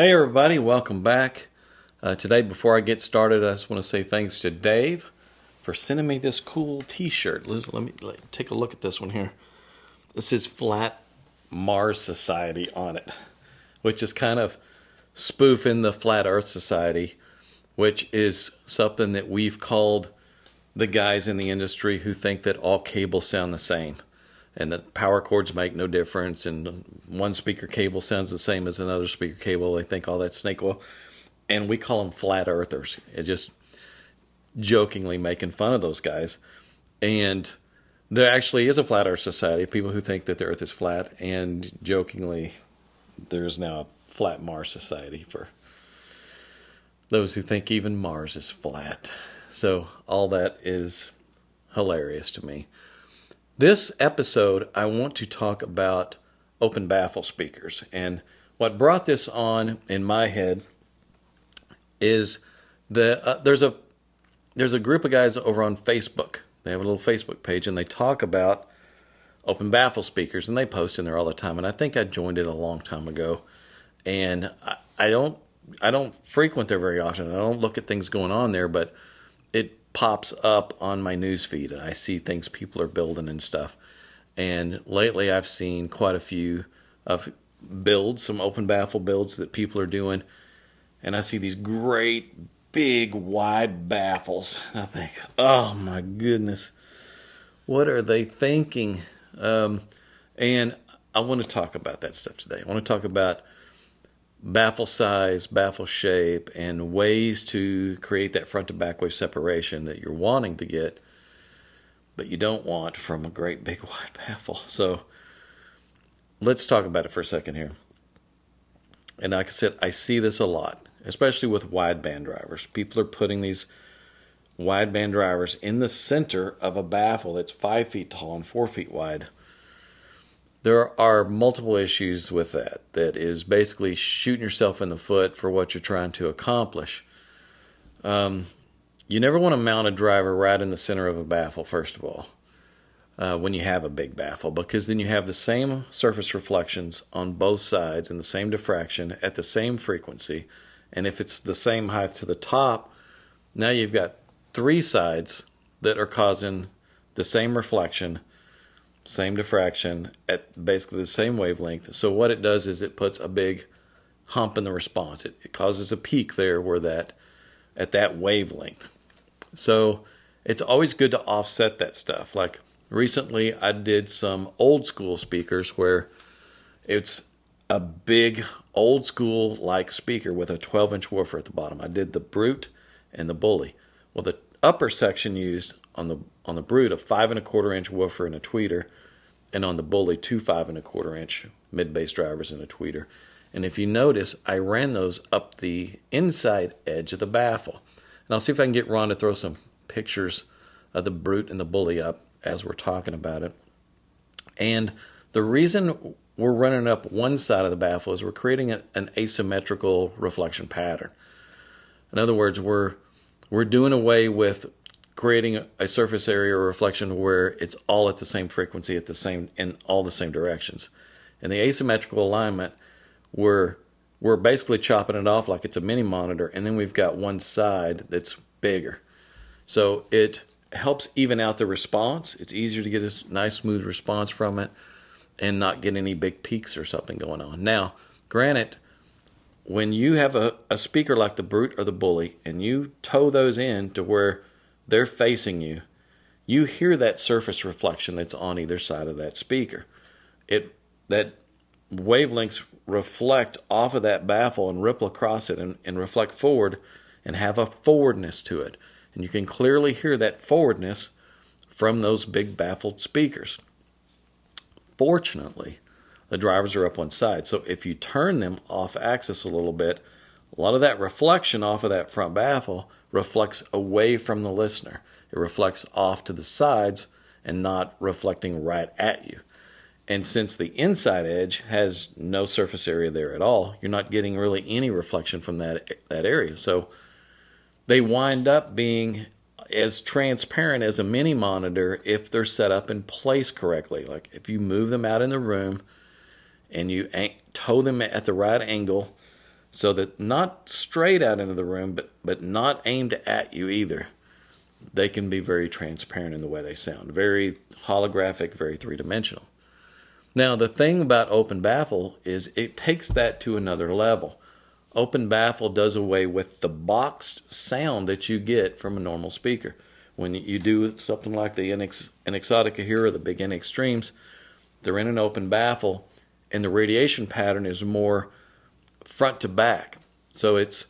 Hey everybody, welcome back. Today, before I get started, I just want to say thanks to Dave for sending me this cool t-shirt. Let me take a look at this one here. This is Flat Mars Society on it, which is kind of spoofing the Flat Earth Society, which is something that we've called the guys in the industry who think that all cables sound the same and that power cords make no difference and one speaker cable sounds the same as another speaker cable. They think all that's snake oil. And we call them flat earthers. It just jokingly making fun of those guys. And there actually is a Flat Earth Society of people who think that the earth is flat, and jokingly there's now a Flat Mars Society for those who think even Mars is flat. So all that is hilarious to me. This episode, I want to talk about open baffle speakers. And what brought this on in my head is there's a group of guys over on Facebook. They have a little Facebook page, and they talk about open baffle speakers, and they post in there all the time. And I think I joined it a long time ago. And I don't frequent there very often. I don't look at things going on there, but it pops up on my news feed, and I see things people are building and stuff. And lately I've seen quite a few of builds, some open baffle builds that people are doing, and I see these great big wide baffles, and I think, oh my goodness, what are they thinking? And I want to talk about that stuff today. I want to talk about baffle size, baffle shape, and ways to create that front to back wave separation that you're wanting to get, but you don't want from a great big wide baffle. So let's talk about it for a second here. And like I said, I see this a lot, especially with wideband drivers. People are putting these wideband drivers in the center of a baffle that's 5 feet tall and 4 feet wide. There are multiple issues with that. That is basically shooting yourself in the foot for what you're trying to accomplish. You never want to mount a driver right in the center of a baffle, first of all, when you have a big baffle, because then you have the same surface reflections on both sides and the same diffraction at the same frequency. And if it's the same height to the top, now you've got three sides that are causing the same reflection, same diffraction at basically the same wavelength. So what it does is it puts a big hump in the response. It causes a peak there where that at that wavelength. So it's always good to offset that stuff. Like recently I did some old school speakers where it's a big old school like speaker with a 12-inch woofer at the bottom. I did the Brute and the Bully. Well, the upper section used on the Brute a 5 1/4 inch woofer and a tweeter, and on the Bully 2 5 1/4 inch mid bass drivers and a tweeter. And if you notice, I ran those up the inside edge of the baffle. And I'll see if I can get Ron to throw some pictures of the Brute and the Bully up as we're talking about it. And the reason we're running up one side of the baffle is we're creating an asymmetrical reflection pattern. In other words, we're doing away with creating a surface area or reflection where it's all at the same frequency, at the same in all the same directions. In the asymmetrical alignment, we're basically chopping it off like it's a mini monitor, and then we've got one side that's bigger. So it helps even out the response. It's easier to get a nice smooth response from it and not get any big peaks or something going on. Now, granted, when you have a speaker like the Brute or the Bully and you tow those in to where they're facing you, you hear that surface reflection that's on either side of that speaker. That wavelengths reflect off of that baffle and ripple across it and reflect forward and have a forwardness to it. And you can clearly hear that forwardness from those big baffled speakers. Fortunately, the drivers are up one side, so if you turn them off axis a little bit, a lot of that reflection off of that front baffle reflects away from the listener. It reflects off to the sides and not reflecting right at you. And since the inside edge has no surface area there at all, you're not getting really any reflection from that area. So they wind up being as transparent as a mini monitor if they're set up in place correctly. Like if you move them out in the room and you tow them at the right angle so that not straight out into the room, but not aimed at you either. They can be very transparent in the way they sound, very holographic, very three-dimensional. Now, the thing about Open Baffle is it takes that to another level. Open Baffle does away with the boxed sound that you get from a normal speaker. When you do something like the Exotica here or the big NX Streams, they're in an open baffle, and the radiation pattern is more front to back. So it's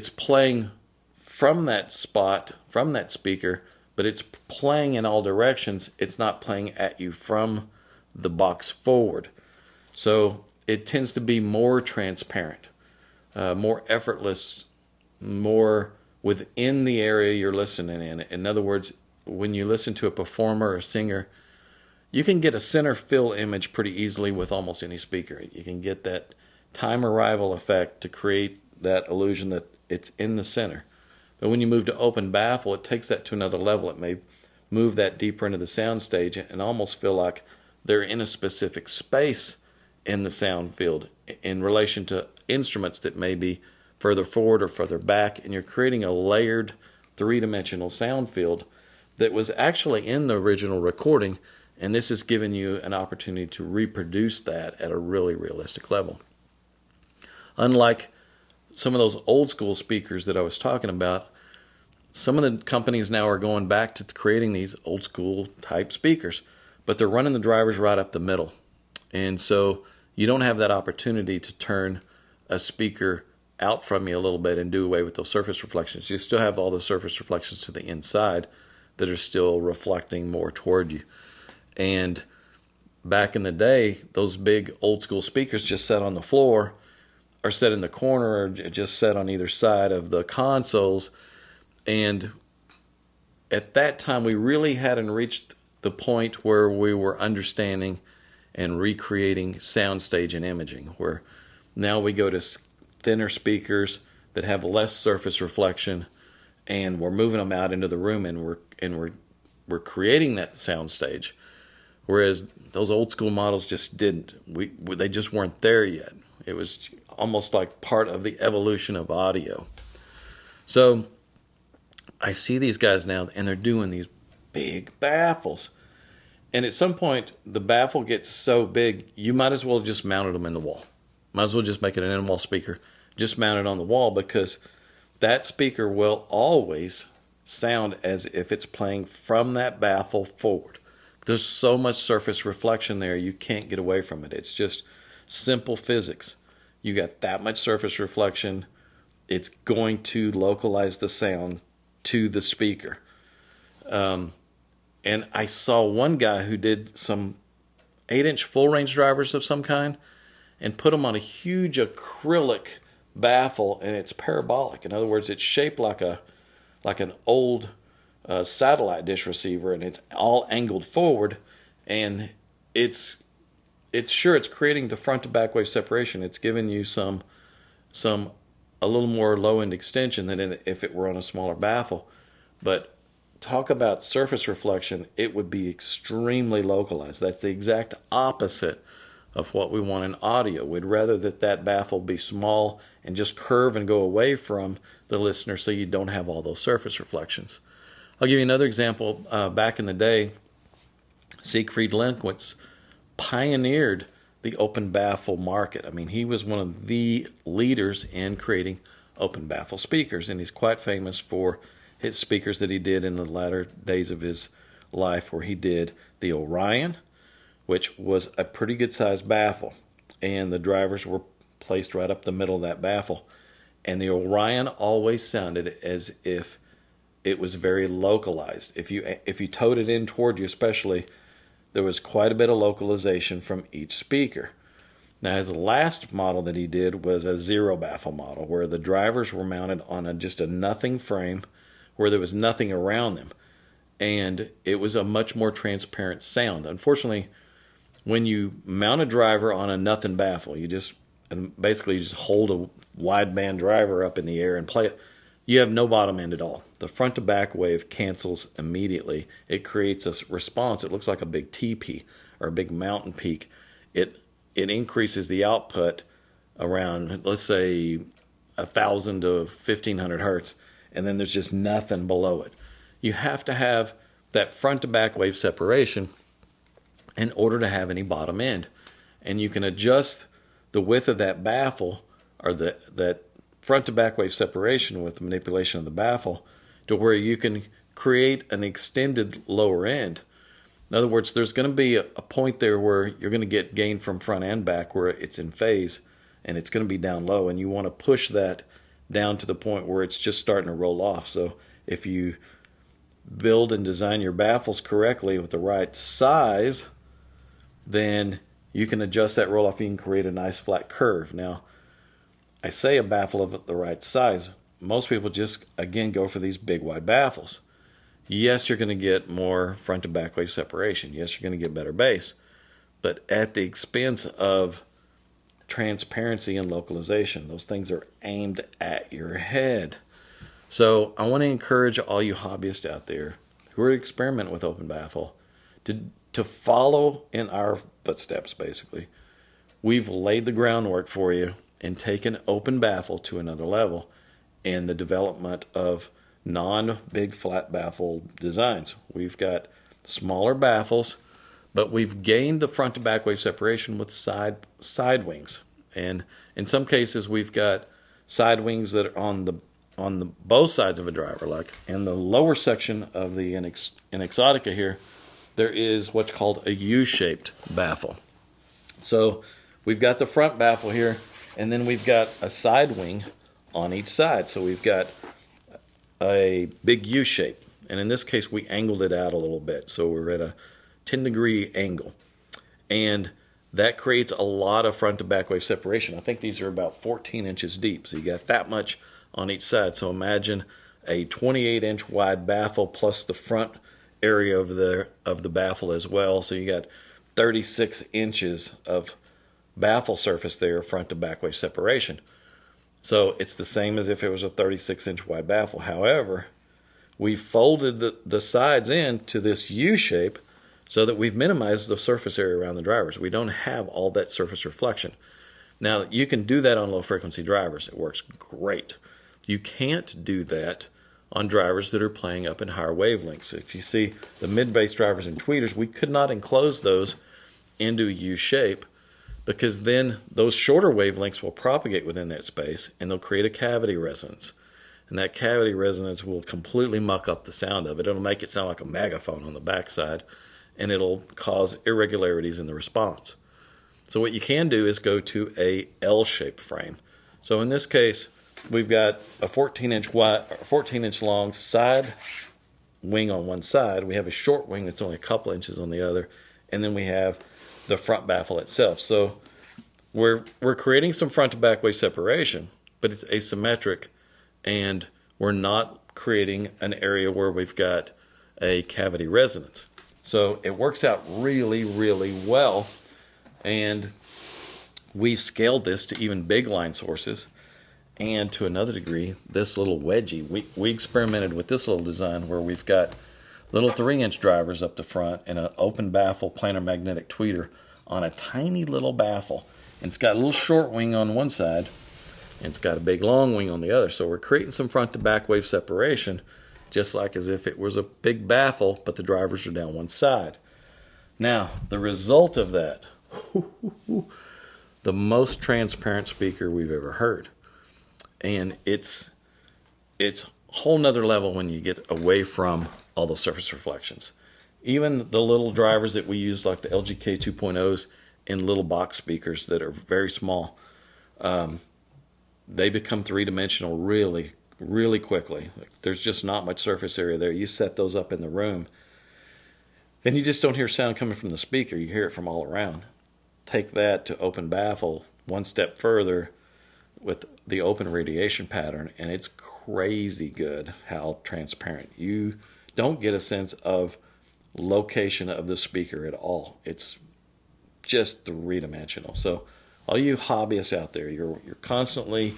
playing from that spot, from that speaker, but it's playing in all directions. It's not playing at you from the box forward. So it tends to be more transparent, more effortless, more within the area you're listening in. In other words, when you listen to a performer or a singer, you can get a center fill image pretty easily with almost any speaker. You can get that time arrival effect to create that illusion that it's in the center. But when you move to open baffle, it takes that to another level. It may move that deeper into the sound stage and almost feel like they're in a specific space in the sound field in relation to instruments that may be further forward or further back, and you're creating a layered three-dimensional sound field that was actually in the original recording, and this has given you an opportunity to reproduce that at a really realistic level. Unlike some of those old school speakers that I was talking about, some of the companies now are going back to creating these old school type speakers, but they're running the drivers right up the middle. And so you don't have that opportunity to turn a speaker out from you a little bit and do away with those surface reflections. You still have all the surface reflections to the inside that are still reflecting more toward you. And back in the day, those big old school speakers just sat on the floor or set in the corner or just set on either side of the consoles. And at that time, we really hadn't reached the point where we were understanding and recreating soundstage and imaging, where now we go to thinner speakers that have less surface reflection, and we're moving them out into the room, and we're creating that soundstage. Whereas those old school models just didn't. They just weren't there yet. It was almost like part of the evolution of audio. So I see these guys now, and they're doing these big baffles. And at some point, the baffle gets so big, you might as well have just mounted them in the wall. Might as well just make it an in-wall speaker. Just mount it on the wall, because that speaker will always sound as if it's playing from that baffle forward. There's so much surface reflection there, you can't get away from it. It's just simple physics. You got that much surface reflection, it's going to localize the sound to the speaker. And I saw one guy who did some 8-inch full-range drivers of some kind and put them on a huge acrylic baffle, and it's parabolic. In other words, it's shaped like an old satellite dish receiver, and it's all angled forward, and it's creating the front to back wave separation. It's giving you a little more low end extension than if it were on a smaller baffle. But talk about surface reflection, it would be extremely localized. That's the exact opposite of what we want in audio. We'd rather that baffle be small and just curve and go away from the listener so you don't have all those surface reflections. I'll give you another example. Back in the day, Siegfried Linkwitz pioneered the open baffle market. I mean, he was one of the leaders in creating open baffle speakers, and he's quite famous for his speakers that he did in the latter days of his life, where he did the Orion, which was a pretty good sized baffle, and the drivers were placed right up the middle of that baffle. And the Orion always sounded as if it was very localized. If you towed it in toward you especially, there was quite a bit of localization from each speaker. Now, his last model that he did was a zero baffle model, where the drivers were mounted on just a nothing frame, where there was nothing around them, and it was a much more transparent sound. Unfortunately, when you mount a driver on a nothing baffle, you just hold a wideband driver up in the air and play it. You have no bottom end at all. The front to back wave cancels immediately. It creates a response. It looks like a big teepee or a big mountain peak. It increases the output around, let's say, 1,000 to 1,500 hertz, and then there's just nothing below it. You have to have that front to back wave separation in order to have any bottom end. And you can adjust the width of that baffle, or that front to back wave separation with the manipulation of the baffle, to where you can create an extended lower end. In other words, there's going to be a point there where you're going to get gain from front and back where it's in phase, and it's going to be down low, and you want to push that down to the point where it's just starting to roll off. So if you build and design your baffles correctly with the right size, then you can adjust that roll off. You can create a nice flat curve. Now, I say a baffle of the right size. Most people just, again, go for these big wide baffles. Yes, you're going to get more front to back wave separation. Yes, you're going to get better bass, but at the expense of transparency and localization. Those things are aimed at your head. So I want to encourage all you hobbyists out there who are experimenting with open baffle to follow in our footsteps, basically. We've laid the groundwork for you and taken open baffle to another level in the development of non-big flat baffle designs. We've got smaller baffles, but we've gained the front to back wave separation with side wings. And in some cases, we've got side wings that are on the both sides of a driver. Like in the lower section of the Exotica here, there is what's called a U-shaped baffle. So we've got the front baffle here, and then we've got a side wing on each side. So we've got a big U shape, and in this case we angled it out a little bit, so we're at a 10-degree angle, and that creates a lot of front to back wave separation. I think these are about 14 inches deep, so you got that much on each side. So imagine a 28-inch wide baffle plus the front area of the baffle as well, so you got 36 inches of baffle surface there, front to back wave separation. So it's the same as if it was a 36-inch wide baffle. However, we folded the sides into this U shape so that we've minimized the surface area around the drivers. We don't have all that surface reflection. Now, you can do that on low-frequency drivers. It works great. You can't do that on drivers that are playing up in higher wavelengths. If you see the mid-bass drivers and tweeters, we could not enclose those into a U shape, because then those shorter wavelengths will propagate within that space and they'll create a cavity resonance. And that cavity resonance will completely muck up the sound of it. It'll make it sound like a megaphone on the backside, and it'll cause irregularities in the response. So what you can do is go to a L-shaped frame. So in this case, we've got a 14-inch wide, 14-inch long side wing on one side. We have a short wing that's only a couple inches on the other, and then we have the front baffle itself. So we're creating some front to back wave separation, but it's asymmetric, and we're not creating an area where we've got a cavity resonance. So it works out really, really well, and we've scaled this to even big line sources, and to another degree, this little wedgie. We experimented with this little design where we've got little 3-inch drivers up the front and an open baffle planar magnetic tweeter on a tiny little baffle. And it's got a little short wing on one side, and it's got a big long wing on the other. So we're creating some front to back wave separation, just like as if it was a big baffle, but the drivers are down one side. Now, the result of that, the most transparent speaker we've ever heard. And it's a whole nother level when you get away from all the surface reflections. Even the little drivers that we use, like the LGK 2.0s in little box speakers that are very small, they become three-dimensional really, really quickly. Like, there's just not much surface area there. You set those up in the room, and you just don't hear sound coming from the speaker. You hear it from all around. Take that to open baffle one step further with the open radiation pattern, and it's crazy good how transparent. You don't get a sense of location of the speaker at all. It's just three-dimensional. So all you hobbyists out there, you're constantly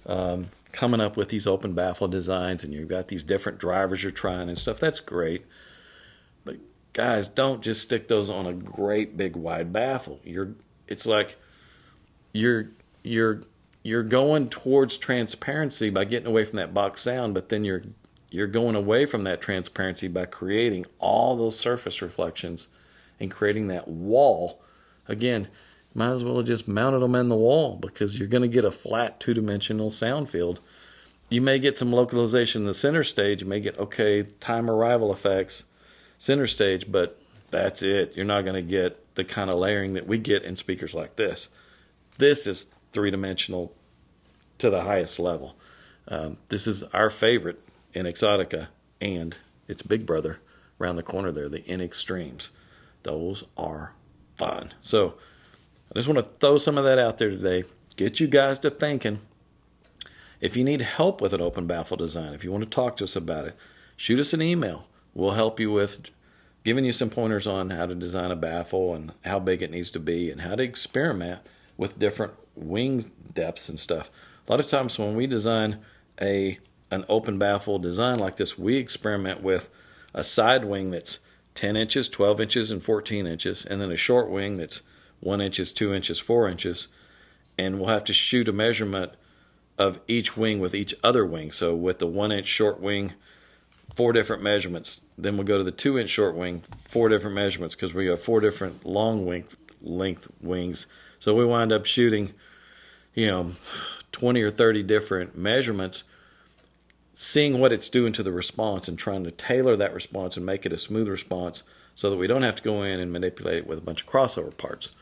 coming up with these open baffle designs, and you've got these different drivers you're trying and stuff. That's great. But guys, don't just stick those on a great big wide baffle. You you're going towards transparency by getting away from that box sound, but then you're going away from that transparency by creating all those surface reflections and creating that wall. Again, might as well have just mounted them in the wall, because you're going to get a flat two-dimensional sound field. You may get some localization in the center stage. You may get, okay, time arrival effects, center stage, but that's it. You're not going to get the kind of layering that we get in speakers like this. This is three-dimensional to the highest level. This is our favorite in Exotica, and its big brother around the corner there, the N Extremes. Those are fun. So I just want to throw some of that out there today. Get you guys to thinking. If you need help with an open baffle design, if you want to talk to us about it, shoot us an email. We'll help you with giving you some pointers on how to design a baffle and how big it needs to be and how to experiment with different wing depths and stuff. A lot of times when we design an open baffle design like this, we experiment with a side wing that's 10 inches, 12 inches, and 14 inches, and then a short wing that's 1 inch, 2 inches, 4 inches, and we'll have to shoot a measurement of each wing with each other wing. So with the 1 inch short wing, 4 different measurements. Then we'll go to the 2 inch short wing, 4 different measurements, because we got 4 different long length wings. So we wind up shooting, 20 or 30 different measurements, seeing what it's doing to the response and trying to tailor that response and make it a smooth response so that we don't have to go in and manipulate it with a bunch of crossover parts.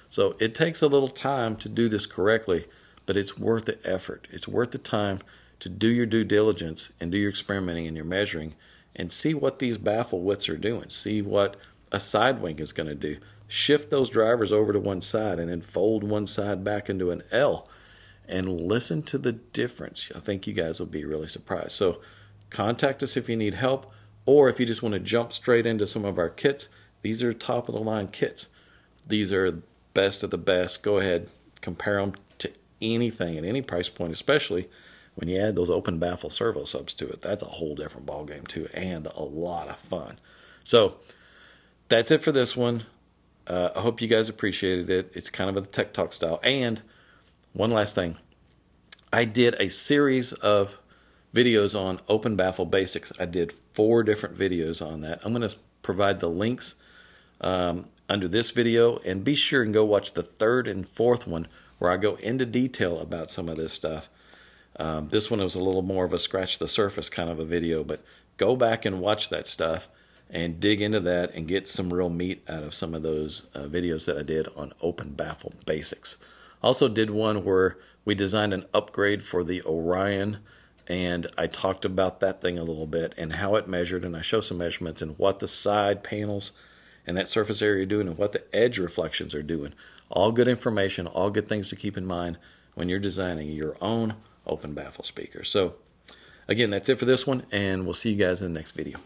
So it takes a little time to do this correctly, but it's worth the effort. It's worth the time to do your due diligence and do your experimenting and your measuring and see what these baffle widths are doing. See what a side wing is going to do. Shift those drivers over to one side and then fold one side back into an L and listen to the difference. I think you guys will be really surprised. So contact us if you need help, or if you just want to jump straight into some of our kits. These are top of the line kits. These are best of the best. Go ahead, compare them to anything at any price point, especially when you add those open baffle servo subs to it. That's a whole different ball game too, and a lot of fun. So that's it for this one. I hope you guys appreciated it. It's kind of a tech talk style. And one last thing, I did a series of videos on open baffle basics. I did 4 different videos on that. I'm going to provide the links under this video, and be sure and go watch the 3rd and 4th one where I go into detail about some of this stuff. This one was a little more of a scratch the surface kind of a video, but go back and watch that stuff and dig into that and get some real meat out of some of those videos that I did on open baffle basics. Also did one where we designed an upgrade for the Orion, and I talked about that thing a little bit and how it measured, and I show some measurements and what the side panels and that surface area are doing and what the edge reflections are doing. All good information, all good things to keep in mind when you're designing your own open baffle speaker. So again, that's it for this one, and we'll see you guys in the next video.